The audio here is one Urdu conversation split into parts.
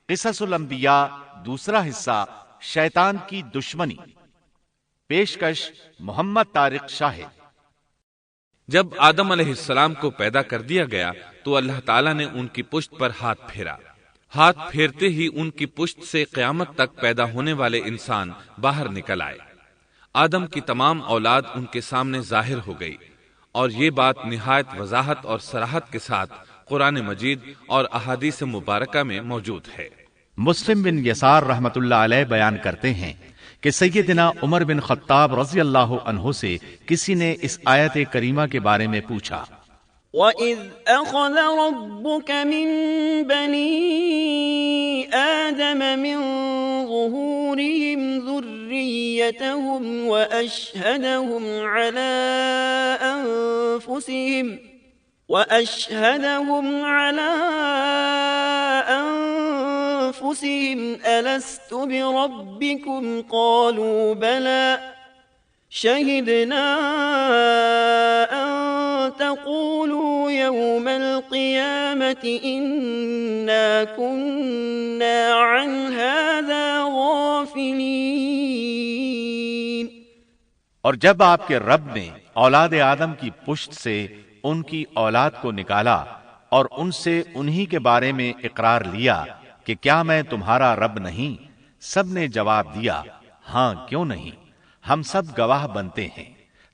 قصص الانبیاء دوسرا حصہ شیطان کی دشمنی، پیشکش محمد طارق شاہد۔ جب آدم علیہ السلام کو پیدا کر دیا گیا تو اللہ تعالیٰ نے ان کی پشت پر ہاتھ پھیرا۔ ہاتھ پھیرتے ہی ان کی پشت سے قیامت تک پیدا ہونے والے انسان باہر نکل آئے۔ آدم کی تمام اولاد ان کے سامنے ظاہر ہو گئی، اور یہ بات نہایت وضاحت اور صراحت کے ساتھ قرآن مجید اور احادیث مبارکہ میں موجود ہے۔ مسلم بن یسار رحمت اللہ علیہ بیان کرتے ہیں کہ سیدنا عمر بن خطاب رضی اللہ عنہ سے کسی نے اس آیت کریمہ کے بارے میں پوچھا، وَإِذْ أَخَذَ رَبُّكَ مِن بَنِي آدَمَ مِن ظُهُورِهِمْ ذُرِّيَّتَهُمْ وَأَشْهَدَهُمْ عَلَىٰ أَنفُسِهِمْ أَلَسْتُ بِرَبِّكُمْ قَالُوا بَلَىٰ شَهِدْنَا أَن تَقُولُوا يَوْمَ الْقِيَامَةِ إِنَّا كُنَّا عَنْ هَٰذَا غَافِلِينَ۔ اور جب آپ کے رب نے اولاد آدم کی پشت سے ان کی اولاد کو نکالا اور ان سے انہی کے بارے میں اقرار لیا کہ کیا میں تمہارا رب نہیں، سب نے جواب دیا ہاں کیوں نہیں، ہم سب گواہ بنتے ہیں،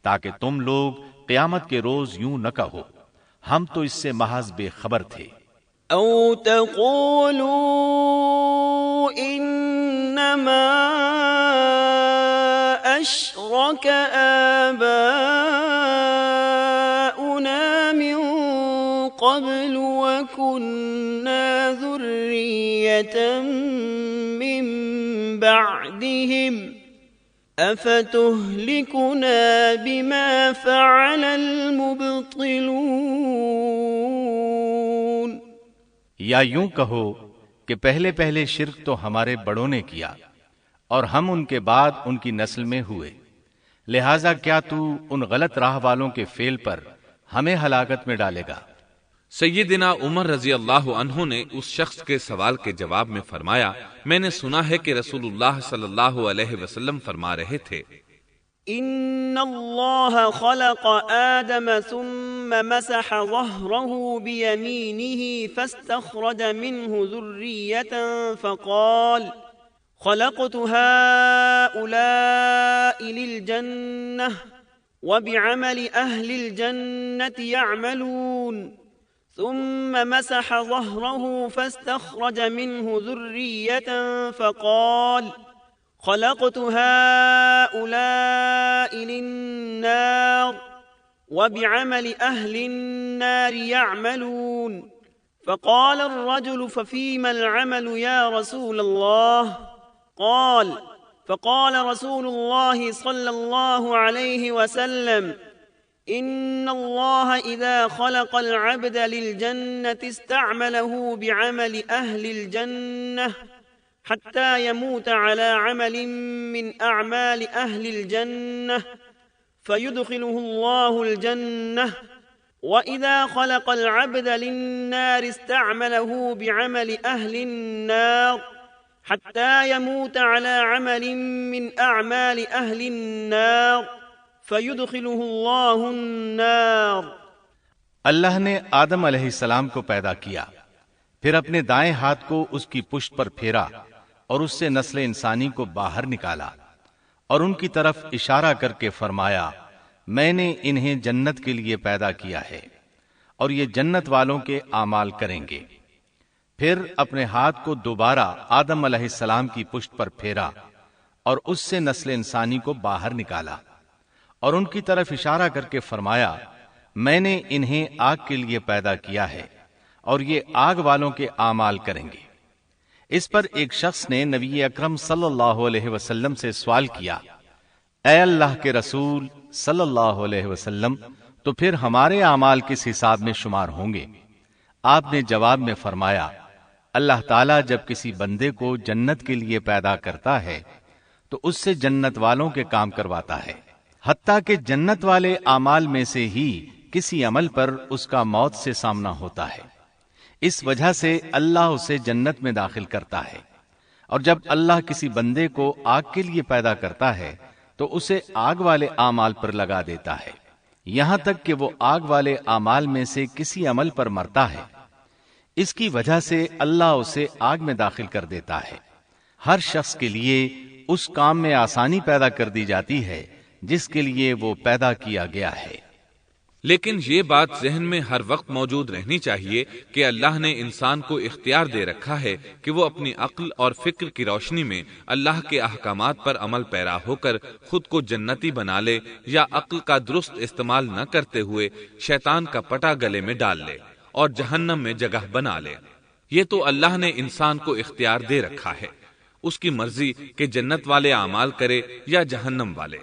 تاکہ تم لوگ قیامت کے روز یوں نہ کہو ہم تو اس سے محض بے خبر تھے۔ او تقولوا انما اشرك آباؤنا من قبل وكنا ذرية من بعدهم افتهلكنا بما فعل المبطلون۔ یا یوں کہو کہ پہلے پہلے شرک تو ہمارے بڑوں نے کیا اور ہم ان کے بعد ان کی نسل میں ہوئے، لہذا کیا تو ان غلط راہ والوں کے فعل پر ہمیں ہلاکت میں ڈالے گا؟ سیدنا عمر رضی اللہ عنہ نے اس شخص کے سوال کے جواب میں فرمایا، میں نے سنا ہے کہ رسول اللہ صلی اللہ علیہ وسلم فرما رہے تھے، ان اللہ خلق آدم ثم مسح ظہرہ بیمینہ فاستخرج منہ ذریة فقال خلقت هؤلاء للجنة وبعمل أهل الجنة يعملون، ثم مسح ظهره فاستخرج منه ذرية فقال خلقت هؤلاء للنار وبعمل أهل النار يعملون، فقال الرجل ففيما العمل يا رسول الله؟ فقال رسول الله صلى الله عليه وسلم إن الله إذا خلق العبد للجنة استعمله بعمل أهل الجنة حتى يموت على عمل من أعمال أهل الجنة فيدخله الله الجنة، وإذا خلق العبد للنار استعمله بعمل أهل النار حتى يموت على عمل من أعمال أهل النار فيدخله الله النار۔ اللہ نے آدم علیہ السلام کو پیدا کیا، پھر اپنے دائیں ہاتھ کو اس کی پشت پر پھیرا اور اس سے نسل انسانی کو باہر نکالا اور ان کی طرف اشارہ کر کے فرمایا، میں نے انہیں جنت کے لیے پیدا کیا ہے اور یہ جنت والوں کے اعمال کریں گے۔ پھر اپنے ہاتھ کو دوبارہ آدم علیہ السلام کی پشت پر پھیرا اور اس سے نسل انسانی کو باہر نکالا اور ان کی طرف اشارہ کر کے فرمایا، میں نے انہیں آگ کے لیے پیدا کیا ہے اور یہ آگ والوں کے اعمال کریں گے۔ اس پر ایک شخص نے نبی اکرم صلی اللہ علیہ وسلم سے سوال کیا، اے اللہ کے رسول صلی اللہ علیہ وسلم، تو پھر ہمارے اعمال کس حساب میں شمار ہوں گے؟ آپ نے جواب میں فرمایا، اللہ تعالیٰ جب کسی بندے کو جنت کے لیے پیدا کرتا ہے تو اس سے جنت والوں کے کام کرواتا ہے، حتیٰ کہ جنت والے اعمال میں سے ہی کسی عمل پر اس کا موت سے سامنا ہوتا ہے۔ اس وجہ سے اللہ اسے جنت میں داخل کرتا ہے، اور جب اللہ کسی بندے کو آگ کے لیے پیدا کرتا ہے تو اسے آگ والے اعمال پر لگا دیتا ہے، یہاں تک کہ وہ آگ والے اعمال میں سے کسی عمل پر مرتا ہے۔ اس کی وجہ سے اللہ اسے آگ میں داخل کر دیتا ہے۔ ہر شخص کے لیے اس کام میں آسانی پیدا کر دی جاتی ہے جس کے لیے وہ پیدا کیا گیا ہے۔ لیکن یہ بات ذہن میں ہر وقت موجود رہنی چاہیے کہ اللہ نے انسان کو اختیار دے رکھا ہے کہ وہ اپنی عقل اور فکر کی روشنی میں اللہ کے احکامات پر عمل پیرا ہو کر خود کو جنتی بنا لے، یا عقل کا درست استعمال نہ کرتے ہوئے شیطان کا پٹا گلے میں ڈال لے اور جہنم میں جگہ بنا لے۔ یہ تو اللہ نے انسان کو اختیار دے رکھا ہے، اس کی مرضی کہ جنت والے اعمال کرے یا جہنم والے۔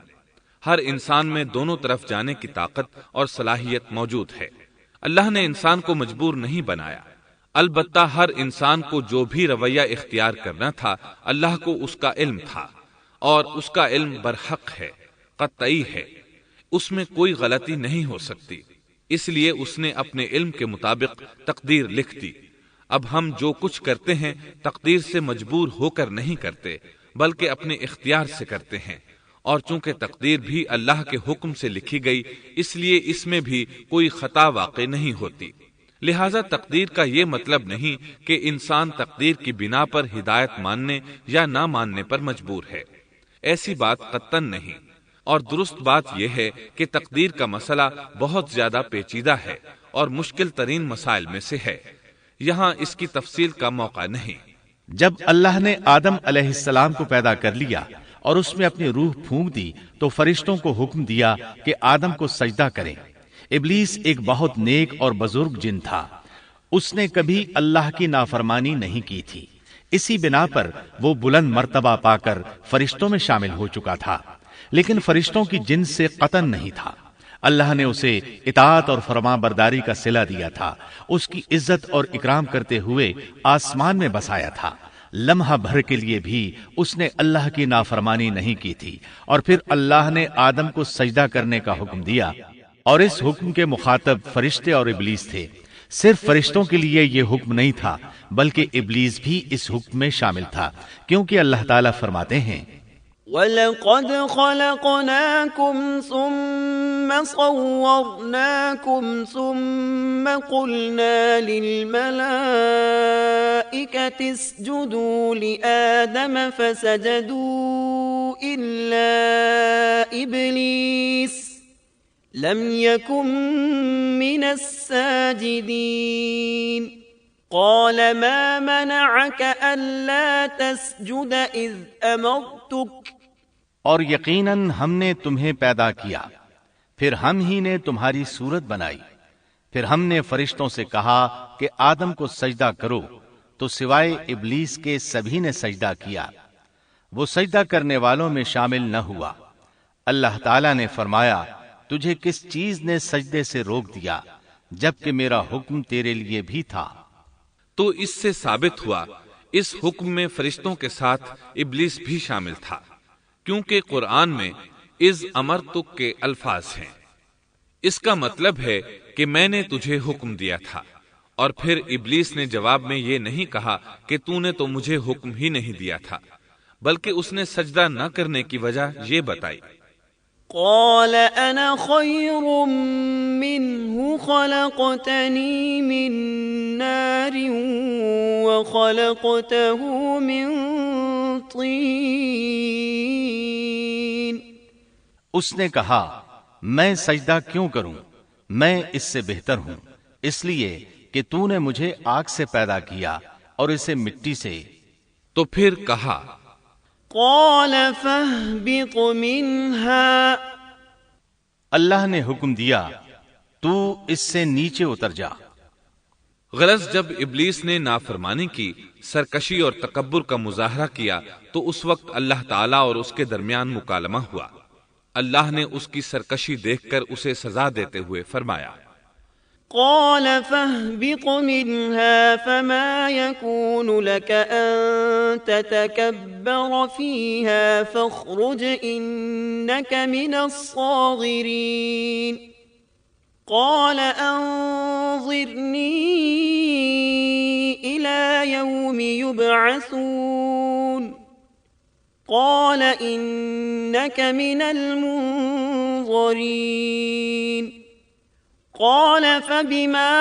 ہر انسان میں دونوں طرف جانے کی طاقت اور صلاحیت موجود ہے۔ اللہ نے انسان کو مجبور نہیں بنایا، البتہ ہر انسان کو جو بھی رویہ اختیار کرنا تھا اللہ کو اس کا علم تھا، اور اس کا علم برحق ہے، قطعی ہے، اس میں کوئی غلطی نہیں ہو سکتی، اس لیے اس نے اپنے علم کے مطابق تقدیر لکھ دی۔ اب ہم جو کچھ کرتے ہیں تقدیر سے مجبور ہو کر نہیں کرتے، بلکہ اپنے اختیار سے کرتے ہیں، اور چونکہ تقدیر بھی اللہ کے حکم سے لکھی گئی اس لیے اس میں بھی کوئی خطا واقع نہیں ہوتی۔ لہذا تقدیر کا یہ مطلب نہیں کہ انسان تقدیر کی بنا پر ہدایت ماننے یا نہ ماننے پر مجبور ہے، ایسی بات قطعاً نہیں۔ اور درست بات یہ ہے کہ تقدیر کا مسئلہ بہت زیادہ پیچیدہ ہے اور مشکل ترین مسائل میں سے ہے، یہاں اس کی تفصیل کا موقع نہیں۔ جب اللہ نے آدم علیہ السلام کو پیدا کر لیا اور اس میں اپنی روح پھونک دی تو فرشتوں کو حکم دیا کہ آدم کو سجدہ کریں۔ ابلیس ایک بہت نیک اور بزرگ جن تھا، اس نے کبھی اللہ کی نافرمانی نہیں کی تھی، اسی بنا پر وہ بلند مرتبہ پا کر فرشتوں میں شامل ہو چکا تھا، لیکن فرشتوں کی جنس سے قطعاً نہیں تھا۔ اللہ نے اسے اطاعت اور فرما برداری کا صلہ دیا تھا، اس کی عزت اور اکرام کرتے ہوئے آسمان میں بسایا تھا، لمحہ بھر کے لیے بھی اس نے اللہ کی نافرمانی نہیں کی تھی، اور پھر اللہ نے آدم کو سجدہ کرنے کا حکم دیا، اور اس حکم کے مخاطب فرشتے اور ابلیس تھے۔ صرف فرشتوں کے لیے یہ حکم نہیں تھا بلکہ ابلیس بھی اس حکم میں شامل تھا، کیونکہ اللہ تعالیٰ فرماتے ہیں وَلَقَدْ خَلَقْنَاكُمْ ثُمَّ صَوَّرْنَاكُمْ ثُمَّ قُلْنَا لِلْمَلَائِكَةِ اسْجُدُوا لِآدَمَ فَسَجَدُوا إِلَّا إِبْلِيسَ لَمْ يَكُنْ مِنَ السَّاجِدِينَ قَالَ مَا مَنَعَكَ أَلَّا تَسْجُدَ إِذْ أَمَرْتُكَ اور یقیناً ہم نے تمہیں پیدا کیا، پھر ہم ہی نے تمہاری صورت بنائی، پھر ہم نے فرشتوں سے کہا کہ آدم کو سجدہ کرو، تو سوائے ابلیس کے سبھی نے سجدہ کیا، وہ سجدہ کرنے والوں میں شامل نہ ہوا۔ اللہ تعالیٰ نے فرمایا، تجھے کس چیز نے سجدے سے روک دیا جبکہ میرا حکم تیرے لیے بھی تھا؟ تو اس سے ثابت ہوا اس حکم میں فرشتوں کے ساتھ ابلیس بھی شامل تھا، کیونکہ قرآن میں اذ امرتک کے الفاظ ہیں۔ اس کا مطلب ہے کہ میں نے تجھے حکم دیا تھا، اور پھر ابلیس نے جواب میں یہ نہیں کہا کہ تو نے تو مجھے حکم ہی نہیں دیا تھا، بلکہ اس نے سجدہ نہ کرنے کی وجہ یہ بتائی۔ قال انا خير منه خلقتني من نار وخلقته من طين۔ اس نے کہا، میں سجدہ کیوں کروں، میں اس سے بہتر ہوں، اس لیے کہ تو نے مجھے آگ سے پیدا کیا اور اسے مٹی سے۔ تو پھر کہا، قال فاهبط منها، اللہ نے حکم دیا تو اس سے نیچے اتر جا۔ غرض جب ابلیس نے نافرمانی کی، سرکشی اور تکبر کا مظاہرہ کیا، تو اس وقت اللہ تعالیٰ اور اس کے درمیان مکالمہ ہوا۔ اللہ نے اس کی سرکشی دیکھ کر اسے سزا دیتے ہوئے فرمایا، قال فاهبط منها فما يكون لك أن تتكبر فيها فاخرج إنك من الصاغرين۔ قال أنظرني إلى يوم يبعثون قال إنك من المنظرين قال فبما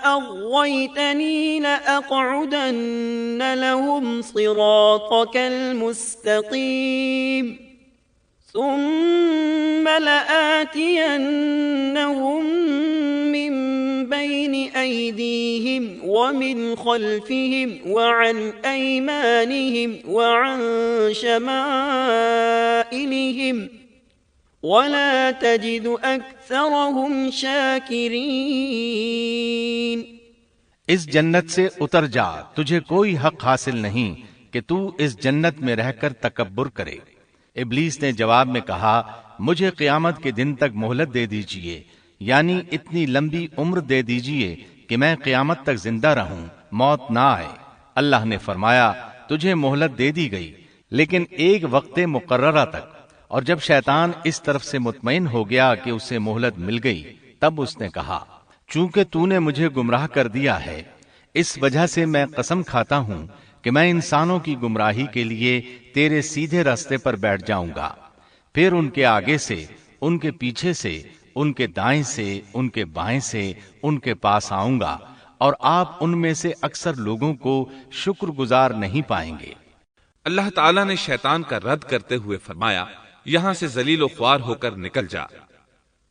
أغويتني لأقعدن لهم صراطك المستقيم ثم لآتينهم من بين أيديهم ومن خلفهم وعن أيمانهم وعن شمائلهم ولا تجد أكثرهم شاكرين۔ اس جنت سے اتر جا، تجھے کوئی حق حاصل نہیں کہ تو اس جنت میں رہ کر تکبر کرے۔ ابلیس نے جواب میں کہا، مجھے قیامت کے دن تک مہلت دے دیجئے، یعنی اتنی لمبی عمر دے دیجئے کہ میں قیامت تک زندہ رہوں، موت نہ آئے۔ اللہ نے فرمایا، تجھے مہلت دے دی گئی، لیکن ایک وقت مقررہ تک۔ اور جب شیطان اس طرف سے مطمئن ہو گیا کہ اسے مہلت مل گئی، تب اس نے کہا، چونکہ تو نے مجھے گمراہ کر دیا ہے، اس وجہ سے میں قسم کھاتا ہوں کہ میں انسانوں کی گمراہی کے لیے تیرے سیدھے راستے پر بیٹھ جاؤں گا، پھر ان کے آگے سے، ان کے پیچھے سے، ان کے دائیں سے، ان کے بائیں سے، ان کے پاس آؤں گا، اور آپ ان میں سے اکثر لوگوں کو شکر گزار نہیں پائیں گے۔ اللہ تعالیٰ نے شیطان کا رد کرتے ہوئے فرمایا، یہاں سے ذلیل و خوار ہو کر نکل جا۔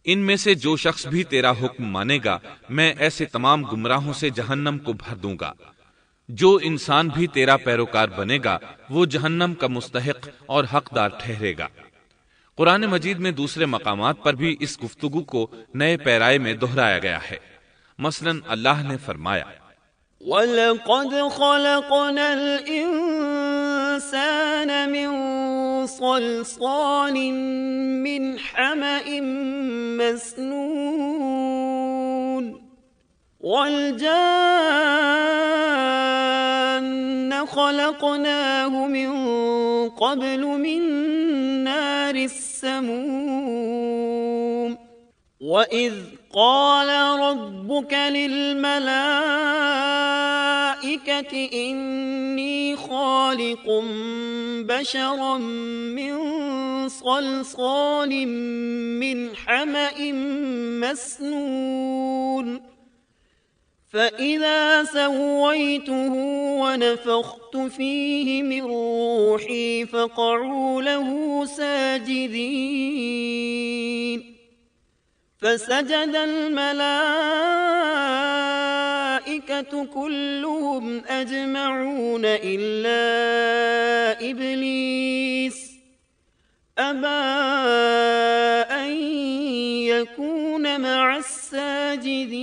ان میں سے جو شخص بھی تیرا حکم مانے گا، میں ایسے تمام گمراہوں سے جہنم کو بھر دوں گا۔ جو انسان بھی تیرا پیروکار بنے گا، وہ جہنم کا مستحق اور حقدار ٹھہرے گا۔ قرآن مجید میں دوسرے مقامات پر بھی اس گفتگو کو نئے پیرائے میں دہرایا گیا ہے۔ مثلا اللہ نے فرمایا، وَلَقَدْ خَلَقْنَا الْإِنسَانَ مِنْ صَلْصَالٍ مِنْ حَمَإٍ مَسْنُونٍ وَالْجَانَّ خَلَقْنَاهُ مِنْ قَبْلُ مِنْ نَارِ السَّمُومِ وَإِذْ قَالَ رَبُّكَ لِلْمَلَائِكَةِ إِنِّي خَالِقٌ بَشَرًا مِّن صَلْصَالٍ مِّنْ حَمَإٍ مَّسْنُونٍ فَإِذَا سَوَّيْتُهُ وَنَفَخْتُ فِيهِ مِنْ رُوحِي فَقَعُوا لَهُ سَاجِدِينَ فسجد الملائكة كلهم أجمعون إلا إبليس أبى أن يكون مع الساجدين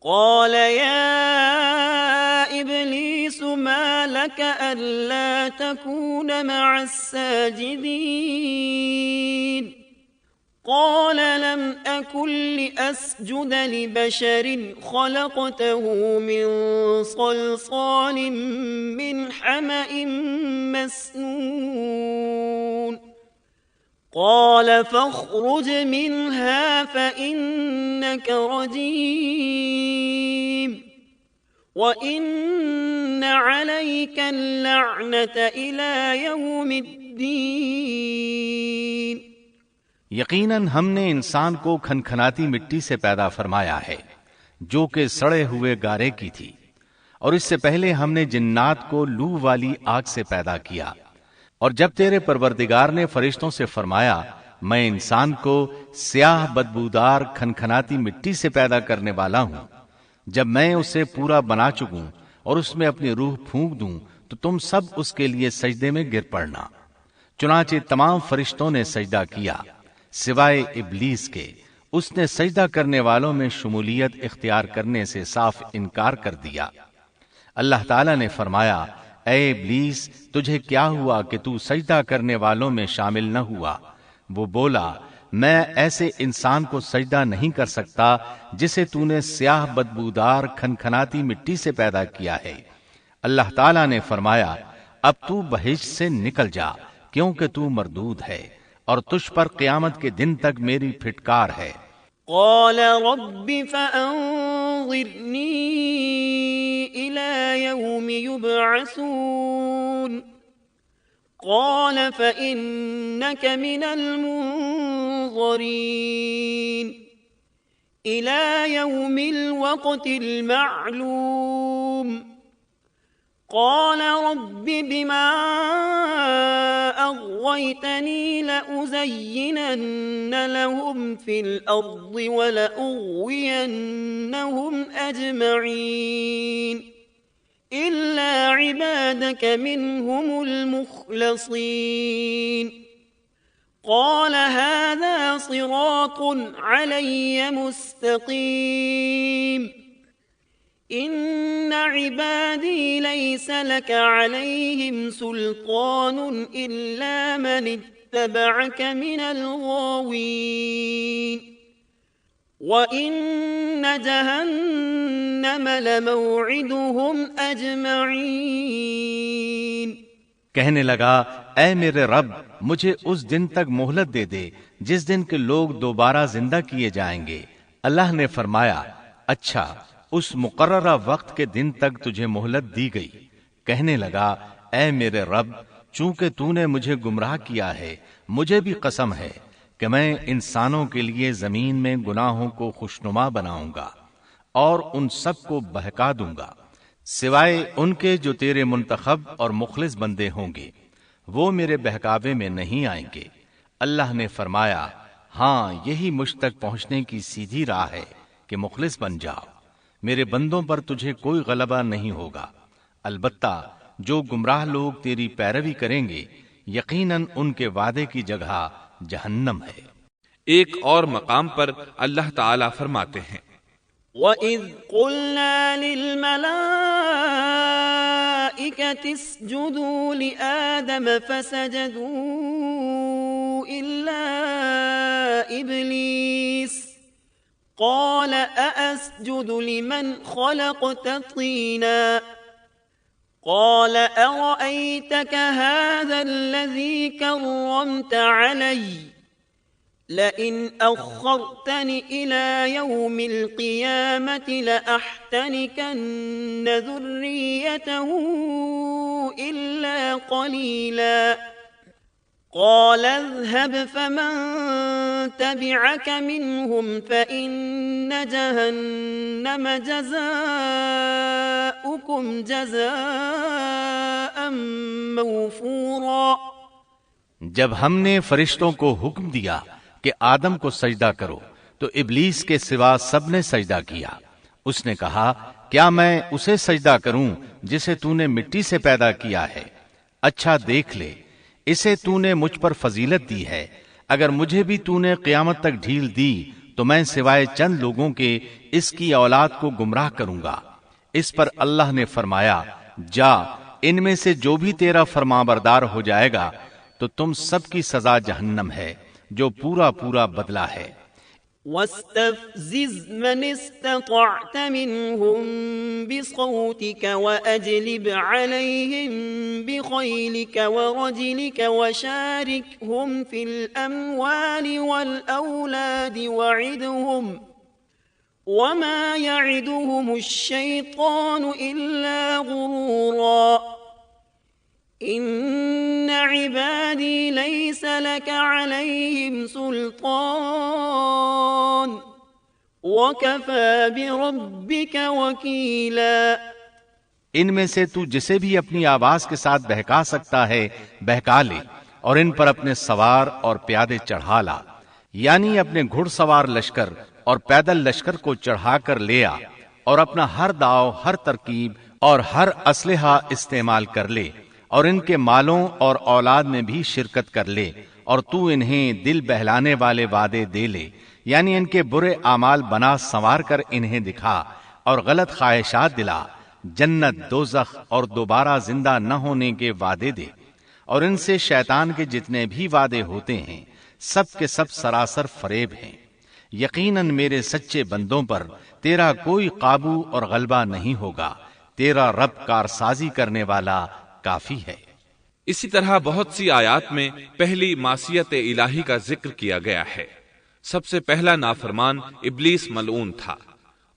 قال يا إبليس ما لك ألا تكون مع الساجدين قال لم أكن لأسجد لبشر خلقته من صلصال من حمأ مسنون قال فاخرج منها فإنك رجيم وَإِنَّ عَلَيْكَ اللَّعْنَةَ إِلَى يَوْمِ الدِّينِ۔ یقیناً ہم نے انسان کو کھنکھناتی مٹی سے پیدا فرمایا ہے جو کہ سڑے ہوئے گارے کی تھی، اور اس سے پہلے ہم نے جنات کو لو والی آگ سے پیدا کیا۔ اور جب تیرے پروردگار نے فرشتوں سے فرمایا میں انسان کو سیاہ بدبودار کھنکھناتی مٹی سے پیدا کرنے والا ہوں، جب میں اسے پورا بنا چکوں اور اس میں اپنی روح پھونک دوں تو تم سب اس کے لیے سجدے میں گر پڑنا۔ چنانچہ تمام فرشتوں نے سجدہ کیا سوائے ابلیس کے، اس نے سجدہ کرنے والوں میں شمولیت اختیار کرنے سے صاف انکار کر دیا۔ اللہ تعالیٰ نے فرمایا اے ابلیس تجھے کیا ہوا کہ تو سجدہ کرنے والوں میں شامل نہ ہوا؟ وہ بولا میں ایسے انسان کو سجدہ نہیں کر سکتا جسے تو نے سیاہ بدبودار کھنکھناتی مٹی سے پیدا کیا ہے۔ اللہ تعالیٰ نے فرمایا اب تو بہشت سے نکل جا کیونکہ تو مردود ہے اور تجھ پر قیامت کے دن تک میری پھٹکار ہے۔ قال رب فأنظرني إلى يوم يبعثون قال فإنك من المنظرين إلى يوم الوقت المعلوم قال رب بما أغويتني لأزينن لهم في الأرض ولأغوينهم أجمعين إلا عبادك منهم المخلصين قال هذا صراط علي مستقيم إن عبادي ليس لك عليهم سلطان إلا من اتبعك من الغاوين وإن جهنم لموعدهم أجمعين۔ کہنے لگا اے میرے رب مجھے اس دن تک مہلت دے دے جس دن کے لوگ دوبارہ زندہ کیے جائیں گے۔ اللہ نے فرمایا اچھا، اس مقررہ وقت کے دن تک تجھے مہلت دی گئی۔ کہنے لگا اے میرے رب چونکہ تو نے مجھے گمراہ کیا ہے، مجھے بھی قسم ہے کہ میں انسانوں کے لیے زمین میں گناہوں کو خوشنما بناؤں گا اور ان سب کو بہکا دوں گا سوائے ان کے جو تیرے منتخب اور مخلص بندے ہوں گے، وہ میرے بہکاوے میں نہیں آئیں گے۔ اللہ نے فرمایا ہاں، یہی مجھ تک پہنچنے کی سیدھی راہ ہے کہ مخلص بن جاؤ، میرے بندوں پر تجھے کوئی غلبہ نہیں ہوگا۔ البتہ جو گمراہ لوگ تیری پیروی کریں گے یقیناً ان کے وعدے کی جگہ جہنم ہے۔ ایک اور مقام پر اللہ تعالیٰ فرماتے ہیں وَإِذْ قُلْنَا لِلْمَلَائِكَةِ اسْجُدُوا لِآدَمَ فَسَجَدُوا إِلَّا إِبْلِيسَ قال أأسجد لمن خلقت طينا قال أرأيتك هذا الذي كرمت علي لئن أخرتني إلى يوم القيامة لأحتنكن ذريته إلا قليلا قال اذهب فمن تبعك منهم فإن جهنم جزاؤكم جزاء موفورا۔ جب ہم نے فرشتوں کو حکم دیا کہ آدم کو سجدہ کرو تو ابلیس کے سوا سب نے سجدہ کیا۔ اس نے کہا کیا میں اسے سجدہ کروں جسے تو نے مٹی سے پیدا کیا ہے؟ اچھا دیکھ لے، اسے تو نے مجھ پر فضیلت دی ہے، اگر مجھے بھی تو نے قیامت تک ڈھیل دی تو میں سوائے چند لوگوں کے اس کی اولاد کو گمراہ کروں گا۔ اس پر اللہ نے فرمایا جا، ان میں سے جو بھی تیرا فرمانبردار ہو جائے گا تو تم سب کی سزا جہنم ہے جو پورا پورا بدلہ ہے۔ واستفزز من استطعت منهم بصوتك وأجلب عليهم بخيلك ورجلك وشاركهم في الأموال والأولاد وعدهم وما يعدهم الشيطان إلا غرورا إن عبادي ليس لك عليهم سلطان وكفى بربك وكيلا۔ ان میں سے تو جسے بھی اپنی آواز کے ساتھ بہکا سکتا ہے بہکا لے، اور ان پر اپنے سوار اور پیادے چڑھا لا، یعنی اپنے گھڑ سوار لشکر اور پیدل لشکر کو چڑھا کر لے آ، اور اپنا ہر داؤ، ہر ترکیب اور ہر اسلحہ استعمال کر لے، اور ان کے مالوں اور اولاد میں بھی شرکت کر لے، اور تو انہیں دل بہلانے والے وعدے دے لے، یعنی ان کے برے اعمال بنا سنوار کر انہیں دکھا، اور غلط خواہشات دلا، جنت، دوزخ اور دوبارہ زندہ نہ ہونے کے وعدے دے، اور ان سے شیطان کے جتنے بھی وعدے ہوتے ہیں سب کے سب سراسر فریب ہیں۔ یقیناً میرے سچے بندوں پر تیرا کوئی قابو اور غلبہ نہیں ہوگا، تیرا رب کارسازی کرنے والا کافی ہے۔ اسی طرح بہت سی آیات میں پہلی معصیت الہی کا ذکر کیا گیا ہے۔ سب سے پہلا نافرمان ابلیس ملعون تھا۔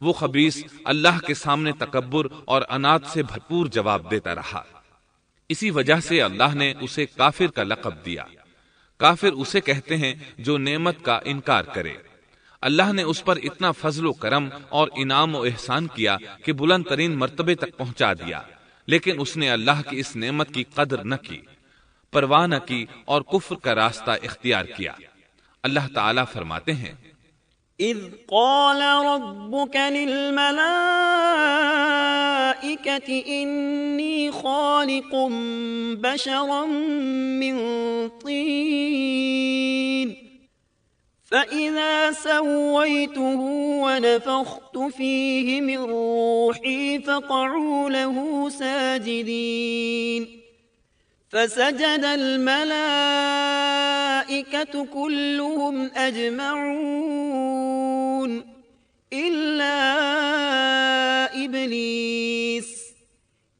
وہ خبیث اللہ کے سامنے تکبر اور انات سے بھرپور جواب دیتا رہا۔ اسی وجہ سے اللہ نے اسے کافر کا لقب دیا۔ کافر اسے کہتے ہیں جو نعمت کا انکار کرے۔ اللہ نے اس پر اتنا فضل و کرم اور انعام و احسان کیا کہ بلند ترین مرتبے تک پہنچا دیا، لیکن اس نے اللہ کی اس نعمت کی قدر نہ کی، پرواہ نہ کی اور کفر کا راستہ اختیار کیا۔ اللہ تعالیٰ فرماتے ہیں، اذ قال ربك للملائكة انی خالق بشرا من طین فإذا سويته ونفخت فيه من روحي فقعوا له ساجدين فسجد الملائكة كلهم أجمعون إلا إبليس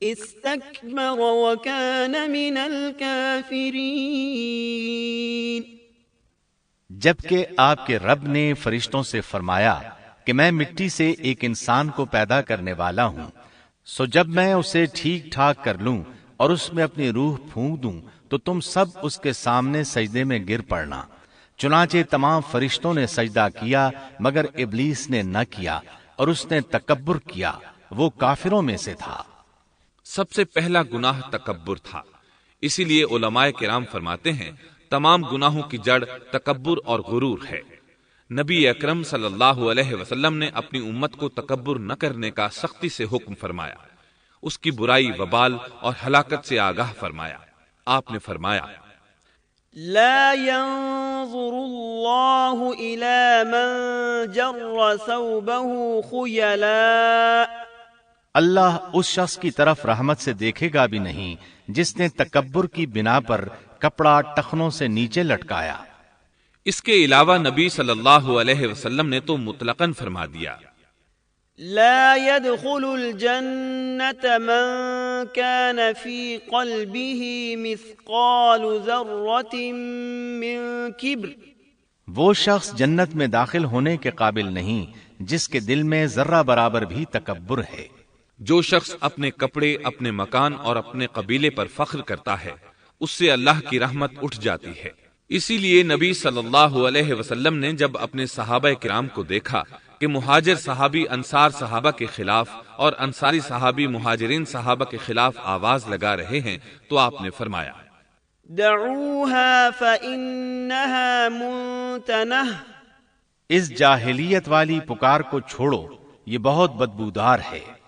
استكبر وكان من الكافرين۔ جبکہ آپ کے رب نے فرشتوں سے فرمایا کہ میں مٹی سے ایک انسان کو پیدا کرنے والا ہوں، سو جب میں اسے ٹھیک ٹھاک کر لوں اور اس میں اپنی روح پھونک دوں تو تم سب اس کے سامنے سجدے میں گر پڑنا۔ چنانچہ تمام فرشتوں نے سجدہ کیا مگر ابلیس نے نہ کیا اور اس نے تکبر کیا، وہ کافروں میں سے تھا۔ سب سے پہلا گناہ تکبر تھا۔ اسی لیے علماء کرام فرماتے ہیں تمام گناہوں کی جڑ تکبر اور غرور ہے۔ نبی اکرم صلی اللہ علیہ وسلم نے اپنی امت کو تکبر نہ کرنے کا سختی سے حکم فرمایا، اس کی برائی، وبال اور ہلاکت سے آگاہ فرمایا۔ آپ نے فرمایا، لا ينظر الله إلى من جر ثوبه خيلاء، اللہ اس شخص کی طرف رحمت سے دیکھے گا بھی نہیں جس نے تکبر کی بنا پر کپڑا ٹخنوں سے نیچے لٹکایا۔ اس کے علاوہ نبی صلی اللہ علیہ وسلم نے تو مطلقاً فرما دیا، لا يدخل الجنة من كان في قلبه مثقال ذرة من كبر، وہ شخص جنت میں داخل ہونے کے قابل نہیں جس کے دل میں ذرہ برابر بھی تکبر ہے۔ جو شخص اپنے کپڑے، اپنے مکان اور اپنے قبیلے پر فخر کرتا ہے اس سے اللہ کی رحمت اٹھ جاتی ہے۔ اسی لیے نبی صلی اللہ علیہ وسلم نے جب اپنے صحابہ کرام کو دیکھا کہ مہاجر صحابی انصار صحابہ کے خلاف اور انصاری صحابی مہاجرین صحابہ کے خلاف آواز لگا رہے ہیں تو آپ نے فرمایا، دعوها فإنها منتنہ، اس جاہلیت والی پکار کو چھوڑو، یہ بہت بدبودار ہے۔